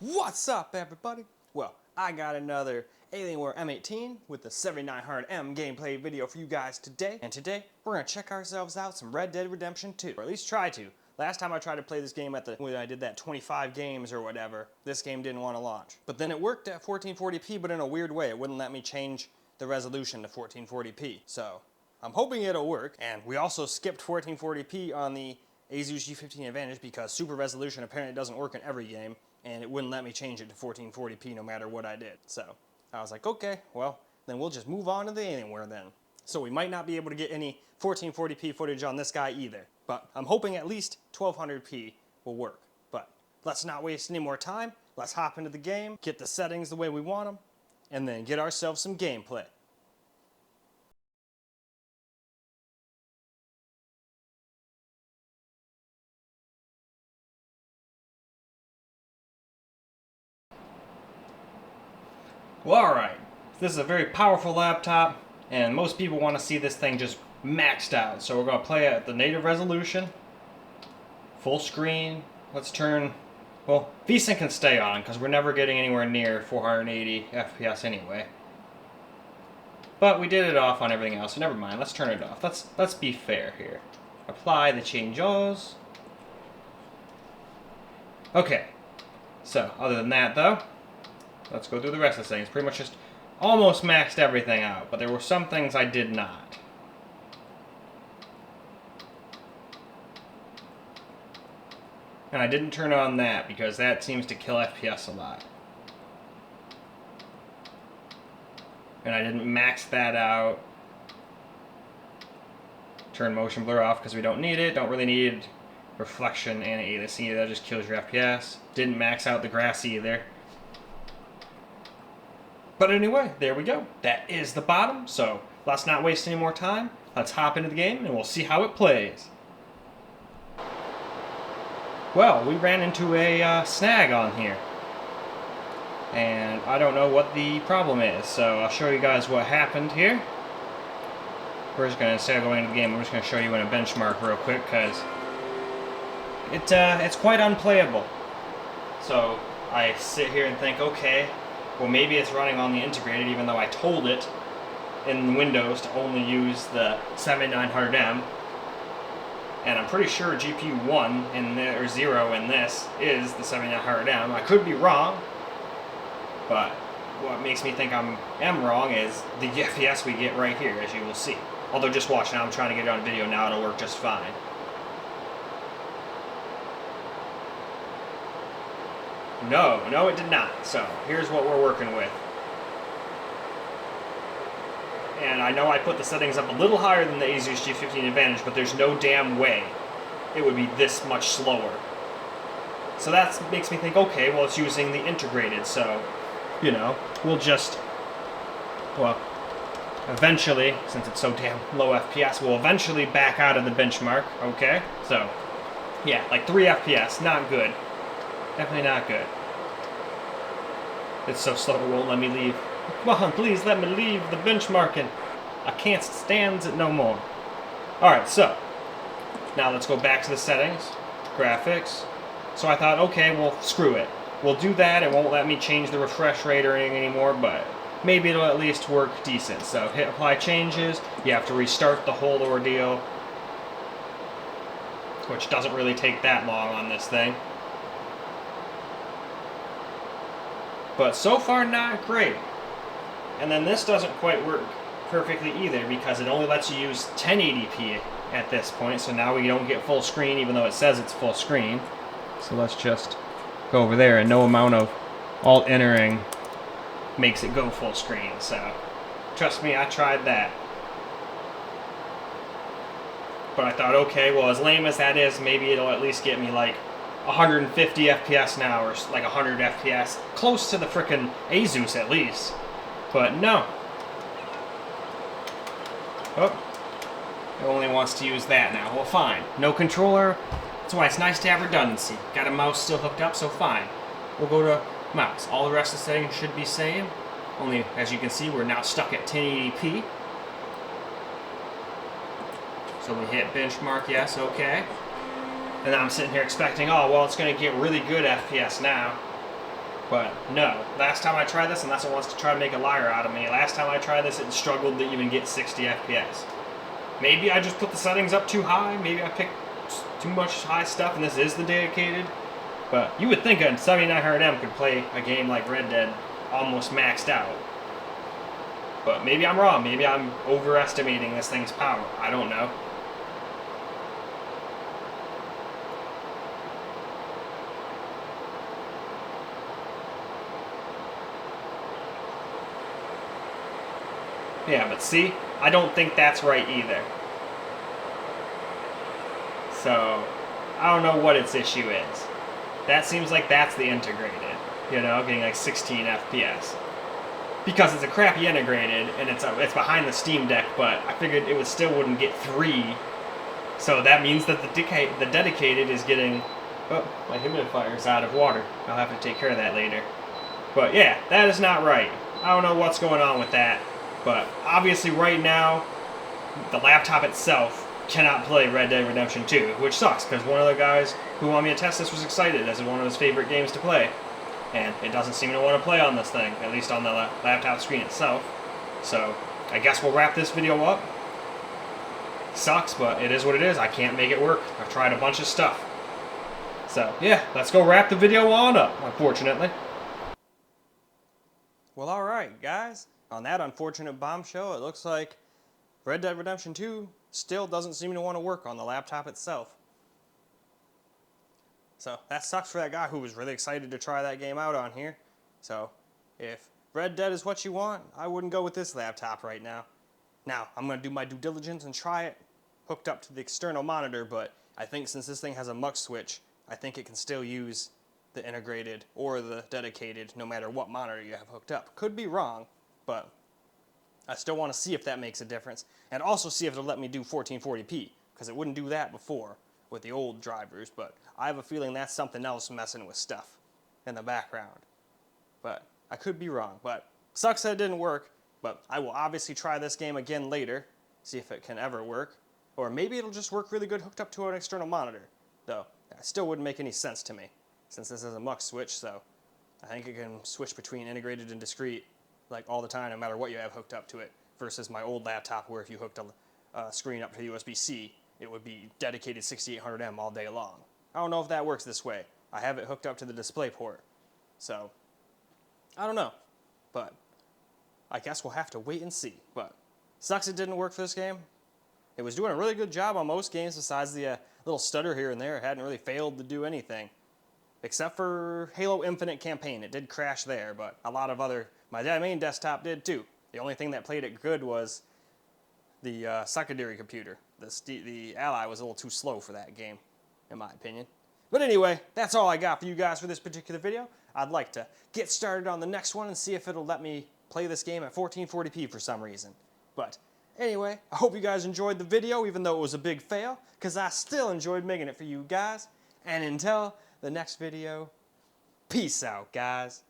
What's up, everybody? Well, I got another Alienware M18 with the 7900M gameplay video for you guys today. And today, we're going to check ourselves out some Red Dead Redemption 2. Or at least try to. Last time I tried to play this game when I did that 25 games or whatever, this game didn't want to launch. But then it worked at 1440p, but in a weird way. It wouldn't let me change the resolution to 1440p. So, I'm hoping it'll work. And we also skipped 1440p on the Asus G15 Advantage because super resolution apparently doesn't work in every game. And it wouldn't let me change it to 1440p no matter what I did. So I was like, okay, well, then we'll just move on to the Alienware then. So we might not be able to get any 1440p footage on this guy either. But I'm hoping at least 1200p will work. But let's not waste any more time. Let's hop into the game, get the settings the way we want them, and then get ourselves some gameplay. Well, alright, this is a very powerful laptop, and most people want to see this thing just maxed out. So we're going to play at the native resolution, full screen. Let's turn, well, VSync can stay on, because we're never getting anywhere near 480 FPS anyway. But we did it off on everything else, so never mind, let's turn it off. Let's be fair here. Apply the changes. Okay, so other than that though, let's go through the rest of the settings. Pretty much just almost maxed everything out, but there were some things I did not. And I didn't turn on that because that seems to kill FPS a lot. And I didn't max that out. Turn motion blur off because we don't need it. Don't really need reflection and aliasing either. That just kills your FPS. Didn't max out the grass either. But anyway, there we go. That is the bottom, so let's not waste any more time. Let's hop into the game and we'll see how it plays. Well, we ran into a snag on here. And I don't know what the problem is, so I'll show you guys what happened here. We're just going to, instead of going into the game, we're just going to show you in a benchmark real quick, because it's quite unplayable. So I sit here and think, okay, well, maybe it's running on the integrated, even though I told it in Windows to only use the 7900M. And I'm pretty sure GPU 1 or 0 in this is the 7900M. I could be wrong, but what makes me think I am wrong is the FPS we get right here, as you will see. Although just watch now, I'm trying to get it on video now, it'll work just fine. No, it did not. So, here's what we're working with. And I know I put the settings up a little higher than the Asus G15 Advantage, but there's no damn way it would be this much slower. So that makes me think, okay, well, it's using the integrated, so, you know, we'll just, well, eventually, since it's so damn low FPS, we'll eventually back out of the benchmark, okay? So, yeah, like 3 FPS, not good. Definitely not good. It's so slow it won't let me leave. Come on, please let me leave the benchmarking. I can't stand it no more. Alright, so now let's go back to the settings. Graphics. So I thought, okay, well, screw it. We'll do that. It won't let me change the refresh rate or anything anymore, but maybe it'll at least work decent. So hit apply changes. You have to restart the whole ordeal, which doesn't really take that long on this thing. But so far, not great. And then this doesn't quite work perfectly either because it only lets you use 1080p at this point. So now we don't get full screen even though it says it's full screen. So let's just go over there, and no amount of alt entering makes it go full screen. So trust me, I tried that. But I thought, okay, well, as lame as that is, maybe it'll at least get me like 150 FPS now, or like 100 FPS, close to the frickin' Asus at least. But no. Oh, it only wants to use that now. Well, fine. No controller. That's why it's nice to have redundancy. Got a mouse still hooked up, so fine. We'll go to mouse. All the rest of the settings should be same. Only, as you can see, we're now stuck at 1080p. So we hit benchmark, yes, okay. And I'm sitting here expecting, oh, well, it's going to get really good FPS now. But no, last time I tried this, unless it wants to try to make a liar out of me, last time I tried this, it struggled to even get 60 FPS. Maybe I just put the settings up too high, maybe I picked too much high stuff, and this is the dedicated. But you would think a 7900M could play a game like Red Dead almost maxed out. But maybe I'm wrong, maybe I'm overestimating this thing's power, I don't know. Yeah, but see, I don't think that's right either. So, I don't know what its issue is. That seems like that's the integrated, you know, getting like 16 FPS. Because it's a crappy integrated, and it's behind the Steam Deck, but I figured it still wouldn't get 3. So that means that the dedicated is getting... Oh, my humidifier's out of water. I'll have to take care of that later. But yeah, that is not right. I don't know what's going on with that. But obviously right now, the laptop itself cannot play Red Dead Redemption 2, which sucks, because one of the guys who wanted me to test this was excited as one of his favorite games to play. And it doesn't seem to want to play on this thing, at least on the laptop screen itself. So, I guess we'll wrap this video up. Sucks, but it is what it is. I can't make it work. I've tried a bunch of stuff. So, yeah, let's go wrap the video on up, unfortunately. Well, alright, guys. On that unfortunate bombshell, it looks like Red Dead Redemption 2 still doesn't seem to want to work on the laptop itself. So that sucks for that guy who was really excited to try that game out on here. So if Red Dead is what you want, I wouldn't go with this laptop right now. Now, I'm going to do my due diligence and try it hooked up to the external monitor, but I think since this thing has a mux switch, I think it can still use the integrated or the dedicated no matter what monitor you have hooked up. Could be wrong, but I still want to see if that makes a difference, and also see if it'll let me do 1440p, because it wouldn't do that before with the old drivers, but I have a feeling that's something else messing with stuff in the background. But I could be wrong, but sucks that it didn't work, but I will obviously try this game again later, see if it can ever work, or maybe it'll just work really good hooked up to an external monitor, though that still wouldn't make any sense to me, since this is a mux switch, so I think it can switch between integrated and discrete like all the time, no matter what you have hooked up to it, versus my old laptop where if you hooked a screen up to USB-C, it would be dedicated 6800M all day long. I don't know if that works this way. I have it hooked up to the display port, so I don't know, but I guess we'll have to wait and see. But sucks it didn't work for this game. It was doing a really good job on most games besides the little stutter here and there. It hadn't really failed to do anything, except for Halo Infinite Campaign. It did crash there, but a lot of other... My main desktop did too. The only thing that played it good was the secondary computer. The Ally was a little too slow for that game, in my opinion. But anyway, that's all I got for you guys for this particular video. I'd like to get started on the next one and see if it'll let me play this game at 1440p for some reason. But anyway, I hope you guys enjoyed the video, even though it was a big fail, because I still enjoyed making it for you guys. And until the next video, peace out, guys.